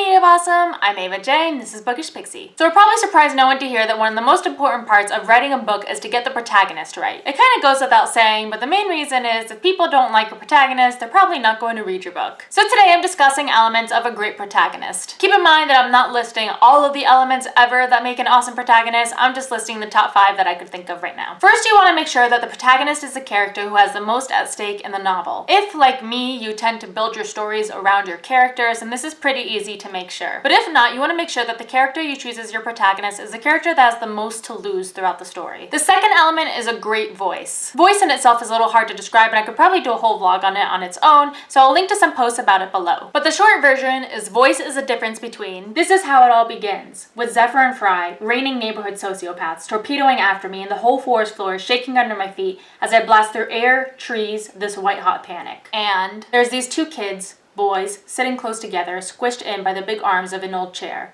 community of awesome, I'm Ava Jane, this is Bookish Pixie. So it probably surprised no one to hear that one of the most important parts of writing a book is to get the protagonist right. It kind of goes without saying, but the main reason is if people don't like a protagonist, they're probably not going to read your book. So today I'm discussing elements of a great protagonist. Keep in mind that I'm not listing all of the elements ever that make an awesome protagonist, I'm just listing the top 5 that I could think of right now. First, you want to make sure that the protagonist is the character who has the most at stake in the novel. If, like me, you tend to build your stories around your characters, and this is pretty easy to make sure. But if not, you want to make sure that the character you choose as your protagonist is the character that has the most to lose throughout the story. The second element is a great voice. Voice in itself is a little hard to describe, and I could probably do a whole vlog on it on its own, so I'll link to some posts about it below. But the short version is voice is a difference between "This is how it all begins," with Zephyr and Fry, raining neighborhood sociopaths, torpedoing after me, and the whole forest floor is shaking under my feet as I blast through air, trees, this white-hot panic. And there's these two kids, boys, sitting close together, squished in by the big arms of an old chair.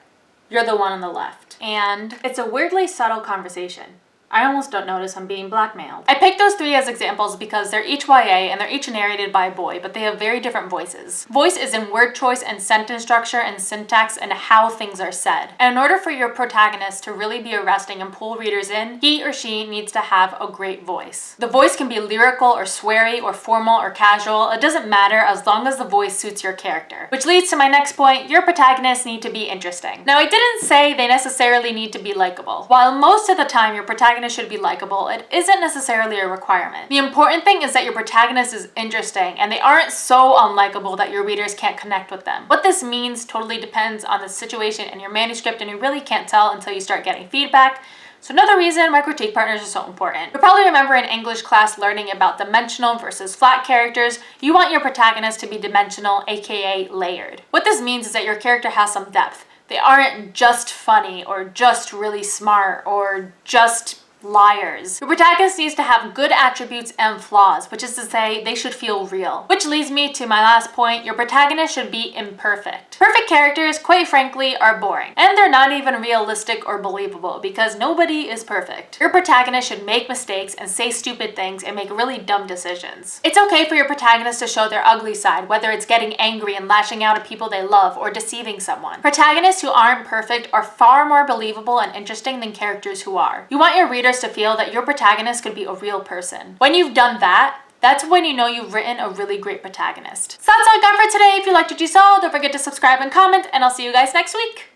You're the one on the left. And it's a weirdly subtle conversation. I almost don't notice I'm being blackmailed. I picked those 3 as examples because they're each YA and they're each narrated by a boy, but they have very different voices. Voice is in word choice and sentence structure and syntax and how things are said. And in order for your protagonist to really be arresting and pull readers in, he or she needs to have a great voice. The voice can be lyrical or sweary or formal or casual. It doesn't matter as long as the voice suits your character. Which leads to my next point, your protagonists need to be interesting. Now, I didn't say they necessarily need to be likable. While most of the time your protagonist should be likable, it isn't necessarily a requirement. The important thing is that your protagonist is interesting and they aren't so unlikable that your readers can't connect with them. What this means totally depends on the situation in your manuscript, and you really can't tell until you start getting feedback. So another reason my critique partners are so important. You'll probably remember in English class learning about dimensional versus flat characters. You want your protagonist to be dimensional, aka layered. What this means is that your character has some depth. They aren't just funny or just really smart or just liars. Your protagonist needs to have good attributes and flaws, which is to say they should feel real. Which leads me to my last point, your protagonist should be imperfect. Perfect characters, quite frankly, are boring. And they're not even realistic or believable because nobody is perfect. Your protagonist should make mistakes and say stupid things and make really dumb decisions. It's okay for your protagonist to show their ugly side, whether it's getting angry and lashing out at people they love or deceiving someone. Protagonists who aren't perfect are far more believable and interesting than characters who are. You want your readers to feel that your protagonist could be a real person. When you've done that, that's when you know you've written a really great protagonist. So that's all I got for today. If you liked what you saw, don't forget to subscribe and comment, and I'll see you guys next week.